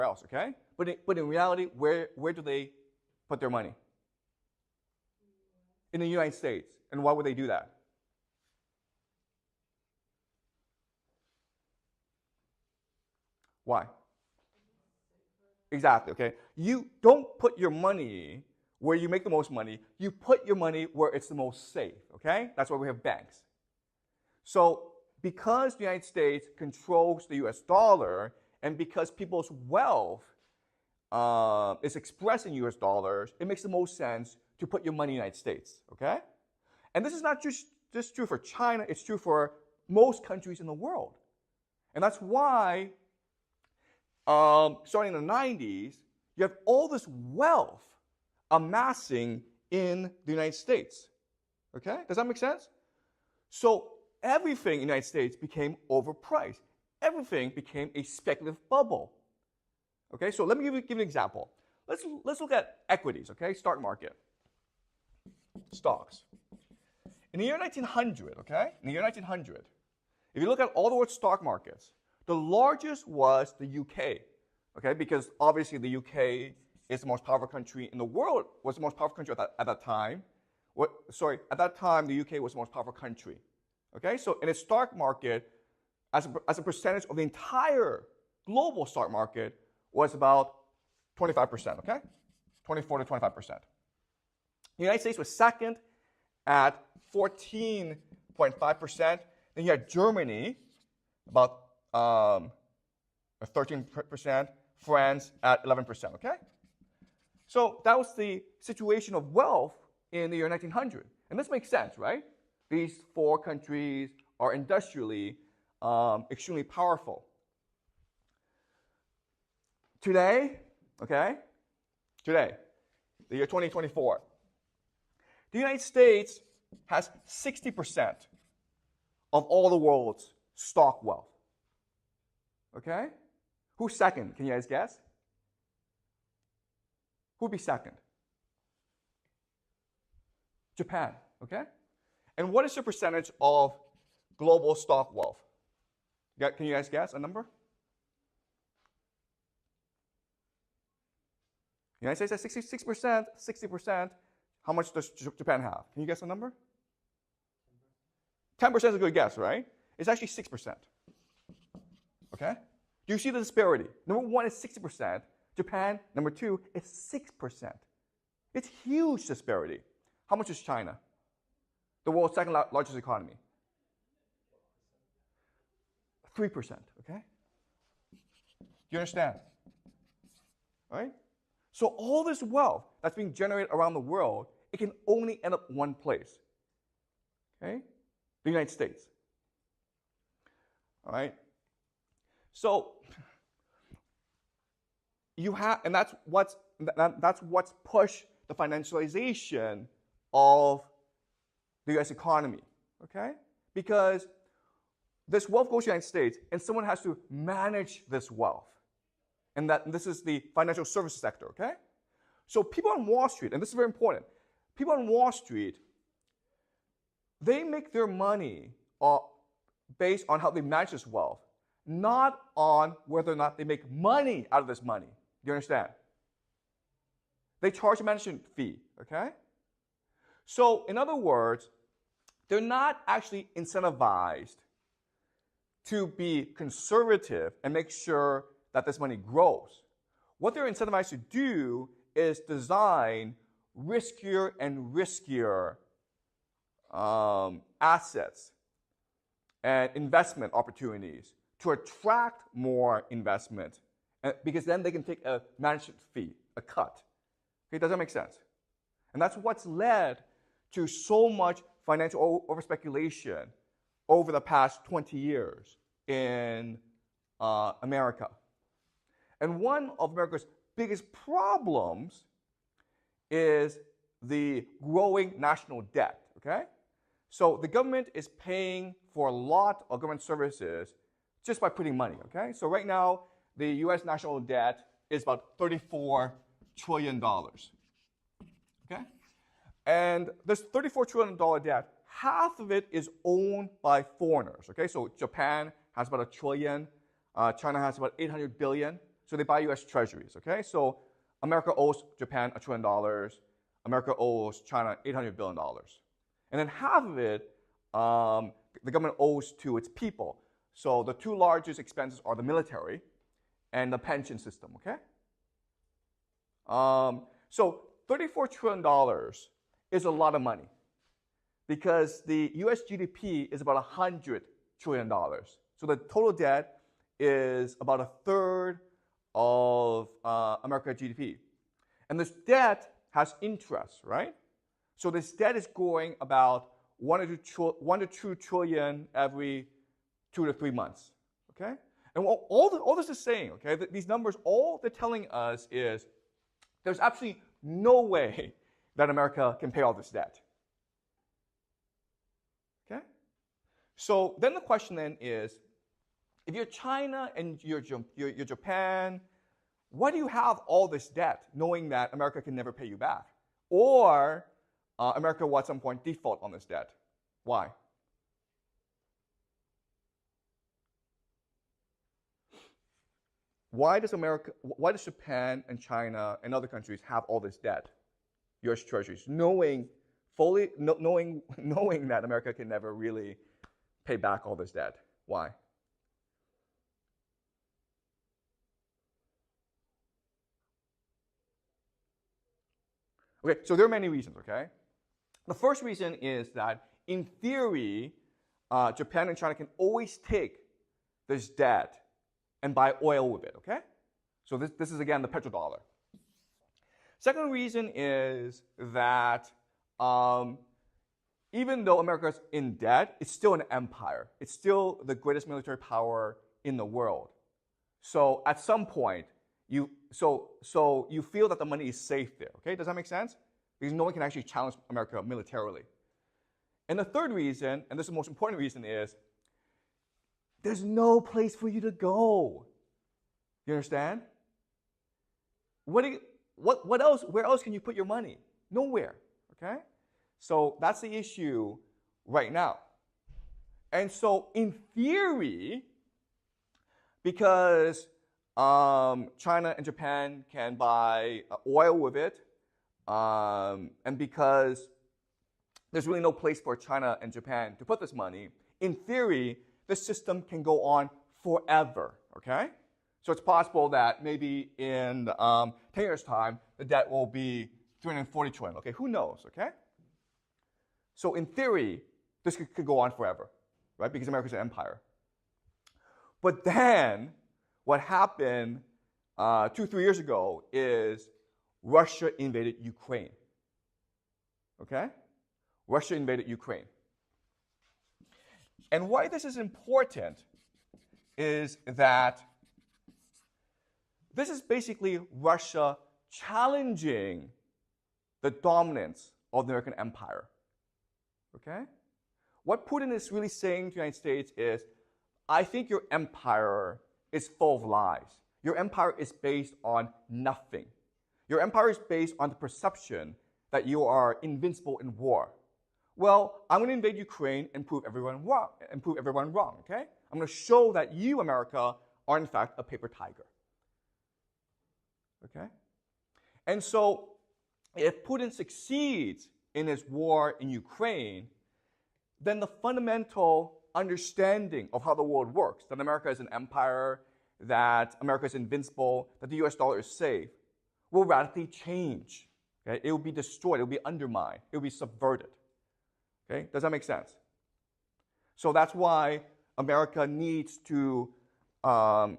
else, okay? But in reality, where do they put their money? In the United States. And why would they do that? Why? Exactly, okay? You don't put your money where you make the most money. You put your money where it's the most safe, okay? That's why we have banks. So because the United States controls the US dollar, and because people's wealth is expressed in US dollars, it makes the most sense to put your money in the United States, okay? And this is not just true for China, it's true for most countries in the world. And that's why, starting in the 90s, you have all this wealth amassing in the United States, okay? Does that make sense? So everything in the United States became overpriced. Everything became a speculative bubble. Okay, so let me give you an example. Let's look at equities, okay? Stock market. Stocks. In the year 1900, okay? In the year 1900, if you look at all the world's stock markets, the largest was the UK, okay? Because obviously the UK is the most powerful country in the world, was the most powerful country at that time. At that time, the UK was the most powerful country. Okay, so in its stock market, as a percentage of the entire global stock market, was about 25%, okay? 24 to 25%. The United States was second at 14.5%. Then you had Germany, about 13%, France at 11%, okay? So that was the situation of wealth in the year 1900. And this makes sense, right? These four countries are industrially extremely powerful. Today, okay, the year 2024, the United States has 60% of all the world's stock wealth. Okay? Who's second? Can you guys guess? Who would be second? Japan, okay? And what is the percentage of global stock wealth? Can you guys guess a number? The United States has 66%, 60%. How much does Japan have? Can you guess a number? 10% is a good guess, right? It's actually 6%. Okay? Do you see the disparity? Number one is 60%. Japan, number two, is 6%. It's huge disparity. How much is China? The world's second largest economy. 3%, okay? Do you understand? All right? So all this wealth that's being generated around the world, it can only end up one place. Okay? The United States. All right? So you have, and that's what's pushed the financialization of the US economy. Okay? Because this wealth goes to the United States, and someone has to manage this wealth. And this is the financial services sector, okay? So people on Wall Street, and this is very important, people on Wall Street, they make their money based on how they manage this wealth, not on whether or not they make money out of this money. Do you understand? They charge a management fee, okay? So in other words, they're not actually incentivized to be conservative and make sure that this money grows. What they're incentivized to do is design riskier and riskier assets and investment opportunities to attract more investment, because then they can take a management fee, a cut. Okay, does that make sense? And that's what's led to so much financial overspeculation over the past 20 years in America. And one of America's biggest problems is the growing national debt, okay? So the government is paying for a lot of government services just by putting money, okay? So right now, the US national debt is about $34 trillion, okay? And this $34 trillion debt, half of it is owned by foreigners, okay? So Japan has about $1 trillion, China has about $800 billion. So they buy U.S. treasuries, okay? So America owes Japan $1 trillion. America owes China $800 billion. And then half of it, the government owes to its people. So the two largest expenses are the military and the pension system, okay? So $34 trillion is a lot of money because the US GDP is about $100 trillion. So the total debt is about a third of America's GDP. And this debt has interest, right? So this debt is growing about 1 to 2 trillion every 2 to 3 months, okay? And all this is saying, okay, these numbers, all they're telling us is there's absolutely no way that America can pay all this debt, okay? So then the question then is, if you're China and you're Japan, why do you have all this debt knowing that America can never pay you back? Or America will at some point default on this debt. Why? Why does Japan and China and other countries have all this debt, U.S. treasuries, knowing that America can never really pay back all this debt? Why? Okay, so there are many reasons, okay? The first reason is that, in theory, Japan and China can always take this debt and buy oil with it, okay? So this is, again, the petrodollar. Second reason is that even though America is in debt, it's still an empire. It's still the greatest military power in the world. So at some point, you feel that the money is safe there, okay? Does that make sense? Because no one can actually challenge America militarily. And the third reason, and this is the most important reason, is there's no place for you to go. You understand? What else? Where else can you put your money? Nowhere, okay? So that's the issue right now. And so in theory, because China and Japan can buy oil with it, and because there's really no place for China and Japan to put this money, in theory, this system can go on forever, okay? So it's possible that maybe in 10 years' time, the debt will be 340 trillion, okay? Who knows, okay? So in theory, this could go on forever, right? Because America's an empire. But then, what happened 2-3 years ago is Russia invaded Ukraine, okay? Russia invaded Ukraine. And why this is important is that this is basically Russia challenging the dominance of the American empire, okay? What Putin is really saying to the United States is, I think your empire is full of lies. Your empire is based on nothing. Your empire is based on the perception that you are invincible in war. Well, I'm going to invade Ukraine and prove everyone wrong, okay? I'm going to show that you, America, are in fact a paper tiger. Okay? And so, if Putin succeeds in his war in Ukraine, then the fundamental understanding of how the world works, that America is an empire, that America is invincible, that the US dollar is safe, will radically change. Okay? It will be destroyed, it will be undermined, it will be subverted. Okay? Does that make sense? So that's why America needs to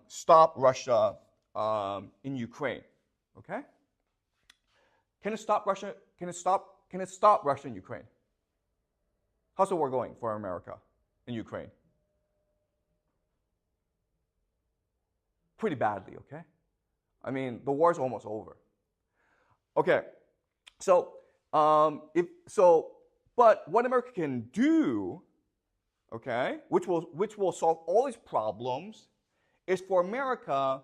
stop Russia in Ukraine. Okay? Can it stop Russia? Can it stop Russia in Ukraine? How's the war going for America in Ukraine? Pretty badly, okay? I mean, the war's almost over. Okay, so but what America can do, okay, which will solve all these problems, is for America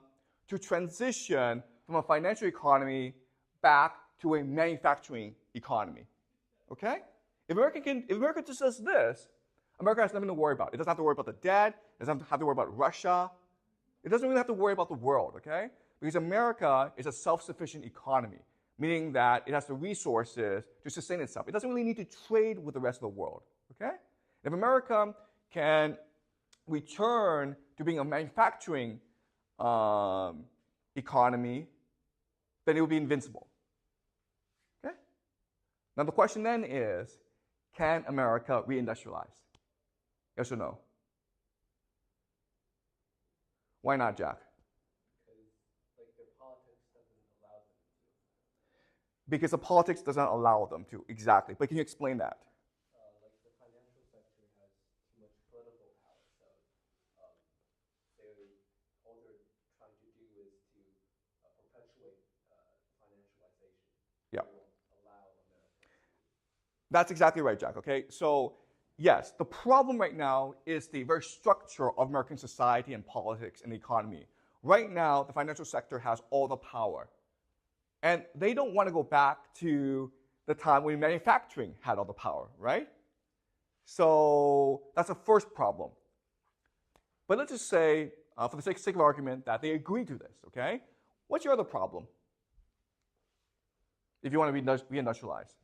to transition from a financial economy back to a manufacturing economy. Okay? If America just does this, America has nothing to worry about. It doesn't have to worry about the debt. It doesn't have to worry about Russia. It doesn't really have to worry about the world, okay? Because America is a self-sufficient economy, meaning that it has the resources to sustain itself. It doesn't really need to trade with the rest of the world, okay? If America can return to being a manufacturing economy, then it will be invincible, okay? Now the question then is, can America reindustrialize? Yes or no? Why not, Jack? Because the politics does not allow them to, exactly. But can you explain that? Like the financial sector has too much political power, so all they're trying to do is to perpetuate financialization. Yeah. They won't allow America to. That's exactly right, Jack, okay? So, yes, the problem right now is the very structure of American society and politics and the economy. Right now, the financial sector has all the power. And they don't want to go back to the time when manufacturing had all the power, right? So that's the first problem. But let's just say, for the sake of argument, that they agree to this, okay? What's your other problem if you want to reindustrialize?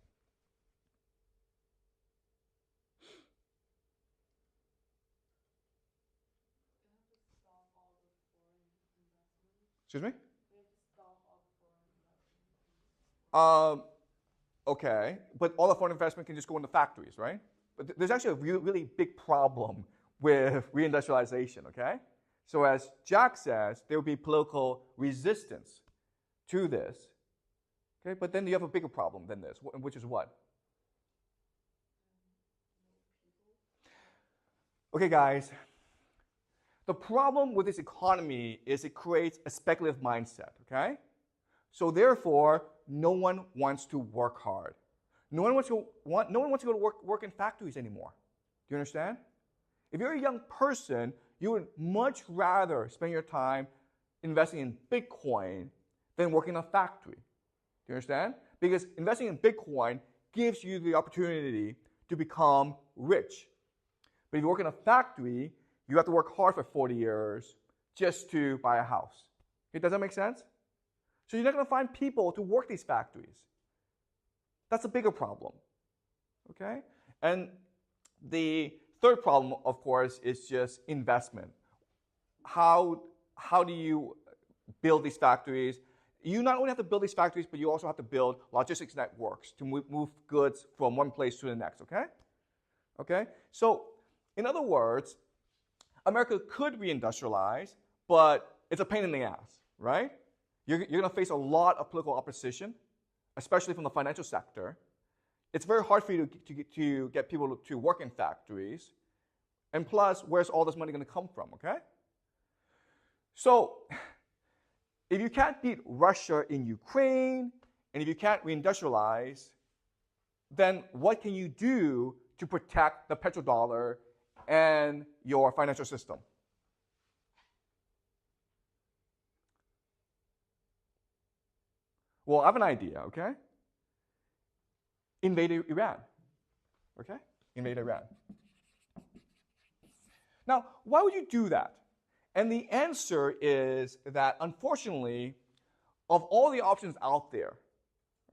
Excuse me? Okay, but all the foreign investment can just go into factories, right? But there's actually a really big problem with reindustrialization, okay? So as Jack says, there will be political resistance to this, okay? But then you have a bigger problem than this, which is what? Okay, guys, the problem with this economy is it creates a speculative mindset, okay? So therefore, no one wants to work hard. No one wants to go to work in factories anymore. Do you understand? If you're a young person, you would much rather spend your time investing in Bitcoin than working in a factory. Do you understand? Because investing in Bitcoin gives you the opportunity to become rich. But if you work in a factory, you have to work hard for 40 years just to buy a house. Okay, does that make sense? So you're not going to find people to work these factories. That's a bigger problem, okay? And the third problem, of course, is just investment. How do you build these factories? You not only have to build these factories, but you also have to build logistics networks to move goods from one place to the next, okay? Okay? So, in other words, America could reindustrialize, but it's a pain in the ass, right? You're going to face a lot of political opposition, especially from the financial sector. It's very hard for you to get people to work in factories. And plus, where's all this money going to come from, okay? So, if you can't beat Russia in Ukraine, and if you can't reindustrialize, then what can you do to protect the petrodollar and your financial system? Well, I have an idea, okay? Invade Iran, okay? Invade Iran. Now, why would you do that? And the answer is that, unfortunately, of all the options out there,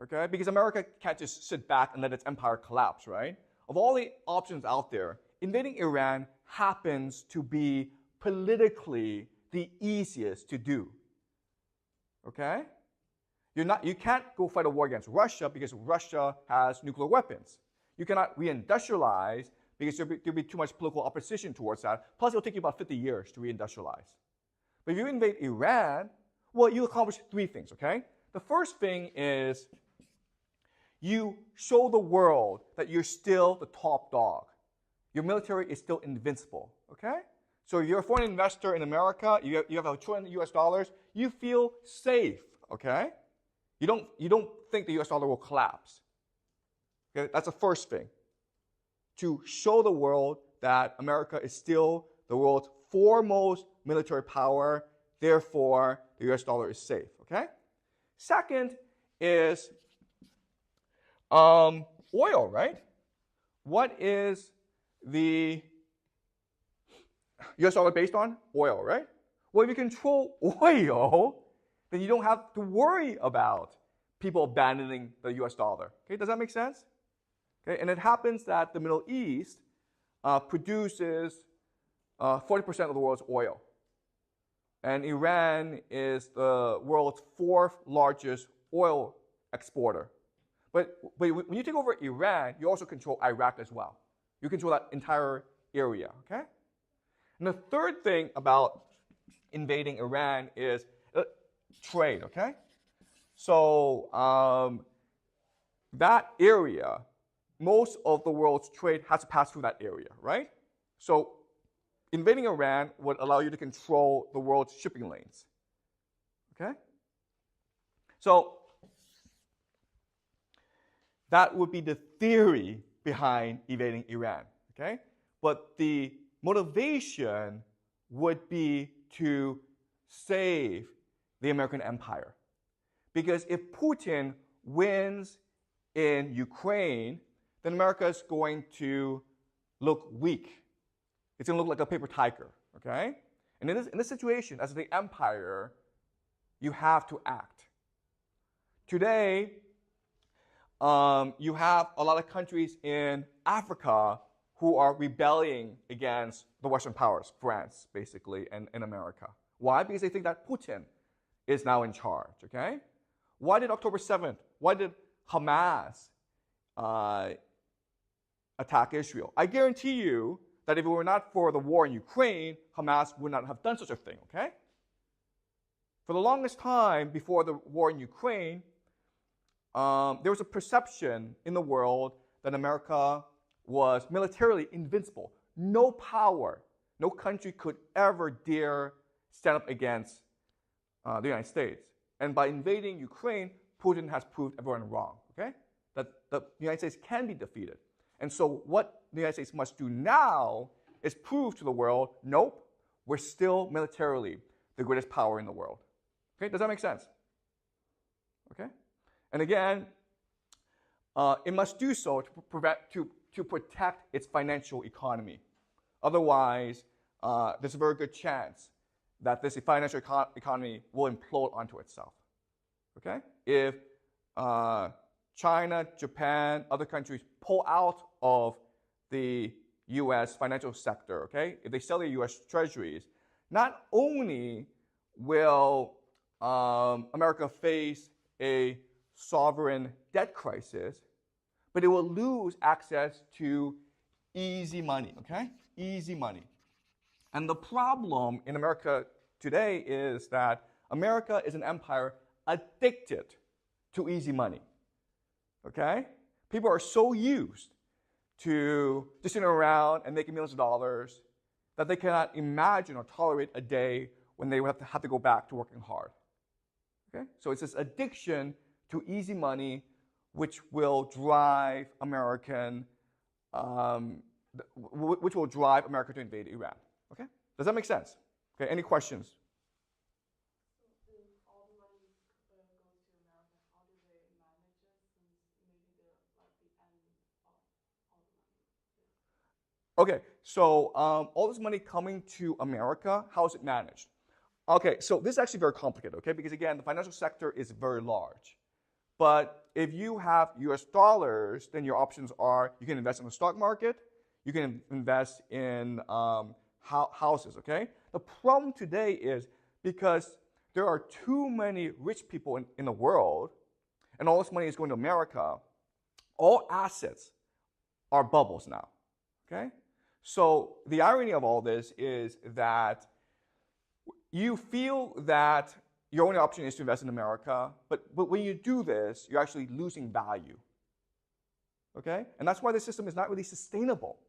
okay, because America can't just sit back and let its empire collapse, right? Of all the options out there, invading Iran happens to be politically the easiest to do, okay? You can't go fight a war against Russia because Russia has nuclear weapons. You cannot reindustrialize because there'll be too much political opposition towards that. Plus, it'll take you about 50 years to reindustrialize. But if you invade Iran, well, you accomplish three things, okay? The first thing is you show the world that you're still the top dog. Your military is still invincible, okay? So if you're a foreign investor in America, you have $1 trillion US dollars, you feel safe, okay? You don't think the US dollar will collapse. Okay? That's the first thing. To show the world that America is still the world's foremost military power, therefore the US dollar is safe, okay? Second is oil, right? What is the US dollar based on? Oil, right? Well, if you control oil, then you don't have to worry about people abandoning the US dollar. Okay, does that make sense? Okay, and it happens that the Middle East produces 40% of the world's oil. And Iran is the world's fourth largest oil exporter. But when you take over Iran, you also control Iraq as well. You control that entire area, okay? And the third thing about invading Iran is trade, okay? So that area, most of the world's trade has to pass through that area, right? So invading Iran would allow you to control the world's shipping lanes, okay? So that would be the theory behind invading Iran, okay? But the motivation would be to save the American empire. Because if Putin wins in Ukraine, then America is going to look weak. It's going to look like a paper tiger, okay? And in this situation, as the empire, you have to act. Today, you have a lot of countries in Africa who are rebelling against the Western powers, France, basically, and America. Why? Because they think that Putin is now in charge, okay? Why did October 7th, why did Hamas attack Israel? I guarantee you that if it were not for the war in Ukraine, Hamas would not have done such a thing, okay? For the longest time before the war in Ukraine, there was a perception in the world that America was militarily invincible. No power, no country could ever dare stand up against the United States. And by invading Ukraine, Putin has proved everyone wrong, okay? That the United States can be defeated. And so what the United States must do now is prove to the world, nope, we're still militarily the greatest power in the world. Okay, does that make sense? Okay? And again, it must do so to protect its financial economy. Otherwise, there's a very good chance that this financial economy will implode onto itself. Okay? If China, Japan, other countries pull out of the U.S. financial sector, okay? If they sell their U.S. treasuries, not only will America face a sovereign debt crisis, but it will lose access to easy money, okay? Easy money. And the problem in America today is that America is an empire addicted to easy money, okay? People are so used to just sitting around and making millions of dollars that they cannot imagine or tolerate a day when they would have to go back to working hard, okay? So it's this addiction to easy money which will drive America to invade Iran. Okay? Does that make sense? Okay, any questions? So if all the money goes to America, how do they manage it since maybe they're like the end of all the money? Okay, so all this money coming to America, how is it managed? Okay, so this is actually very complicated, okay? Because again, the financial sector is very large. But if you have US dollars, then your options are you can invest in the stock market, you can invest in houses, okay? The problem today is because there are too many rich people in the world, and all this money is going to America, all assets are bubbles now, okay? So the irony of all this is that you feel that your only option is to invest in America, but when you do this, you're actually losing value. Okay? And that's why the system is not really sustainable.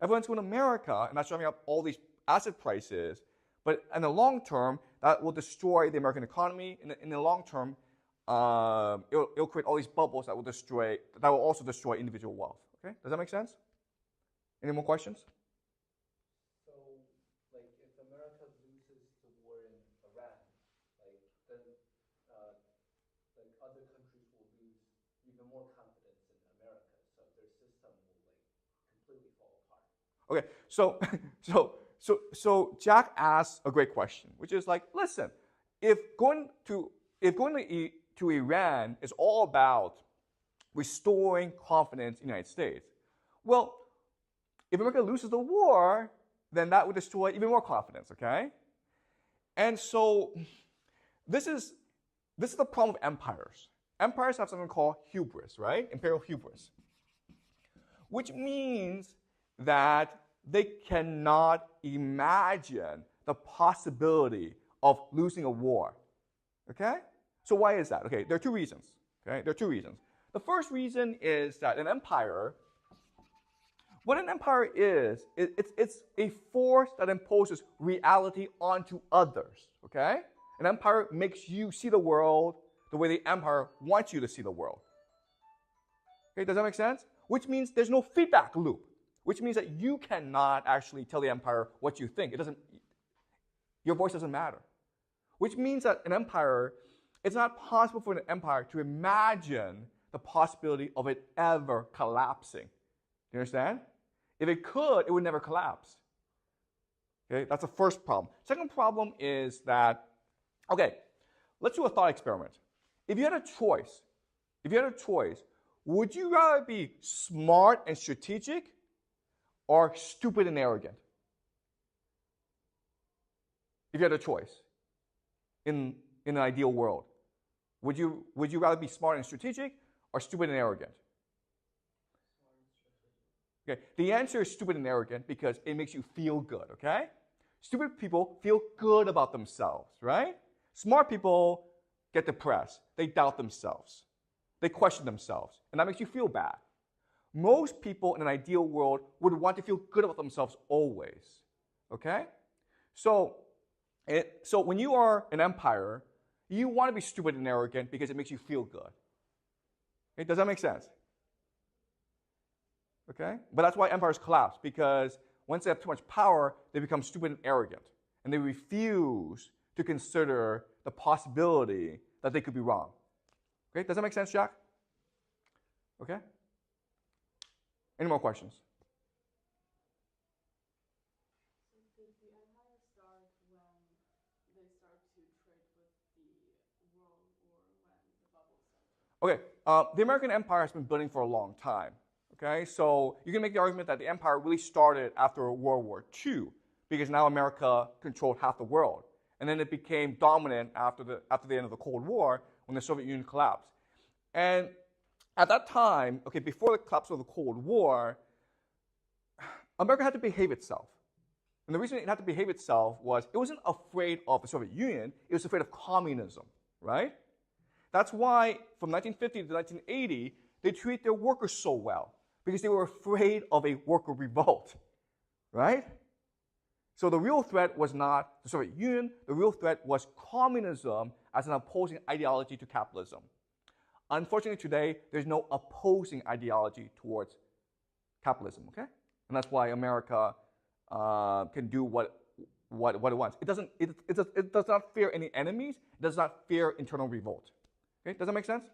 Everyone's going to America, and that's driving up all these asset prices, but in the long term, that will destroy the American economy. In the long term, it'll create all these bubbles that will also destroy individual wealth. Okay? Does that make sense? Any more questions? Other countries will lose even more confidence in America, so their system will completely fall apart. Okay, so Jack asked a great question, which is like, listen, if going to if going to Iran is all about restoring confidence in the United States, well, if America loses the war, then that would destroy even more confidence, okay? And so this is the problem of empires. Empires have something called hubris, right? Imperial hubris, which means that they cannot imagine the possibility of losing a war, okay? So why is that? Okay, there are two reasons, okay? There are two reasons. The first reason is that an empire, what an empire is, it's a force that imposes reality onto others, okay? An empire makes you see the world the way the empire wants you to see the world. Okay, does that make sense? Which means there's no feedback loop, which means that you cannot actually tell the empire what you think. Your voice doesn't matter. Which means that an empire, it's not possible for an empire to imagine the possibility of it ever collapsing. Do you understand? If it could, it would never collapse. Okay, that's the first problem. Second problem is that, okay, let's do a thought experiment. If you had a choice, would you rather be smart and strategic or stupid and arrogant? If you had a choice in an ideal world, would you rather be smart and strategic or stupid and arrogant? Okay, the answer is stupid and arrogant because it makes you feel good, okay? Stupid people feel good about themselves, right? Smart people get depressed. They doubt themselves. They question themselves, and that makes you feel bad. Most people in an ideal world would want to feel good about themselves always, okay? So when you are an empire, you want to be stupid and arrogant because it makes you feel good. Okay, does that make sense? Okay? But that's why empires collapse, because once they have too much power, they become stupid and arrogant, and they refuse to consider the possibility that they could be wrong. Okay? Does that make sense, Jack? Okay? Any more questions? So did the empire start when they start to trade with the world, or when the bubble started? Okay, the American empire has been building for a long time. Okay, so you can make the argument that the empire really started after World War II, because now America controlled half the world. And then it became dominant after the end of the Cold War, when the Soviet Union collapsed. And at that time, okay, before the collapse of the Cold War, America had to behave itself. And the reason it had to behave itself was it wasn't afraid of the Soviet Union, it was afraid of communism, right? That's why from 1950 to 1980, they treated their workers so well, because they were afraid of a worker revolt, right? So the real threat was not the Soviet Union, the real threat was communism as an opposing ideology to capitalism. Unfortunately today, there's no opposing ideology towards capitalism, okay? And that's why America can do what it wants. It does not fear any enemies, it does not fear internal revolt. Okay, does that make sense?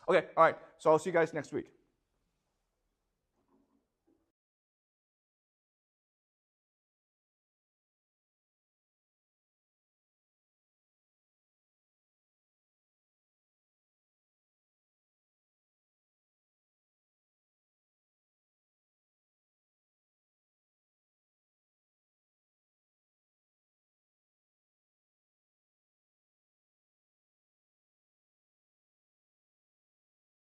Okay, all right, so I'll see you guys next week.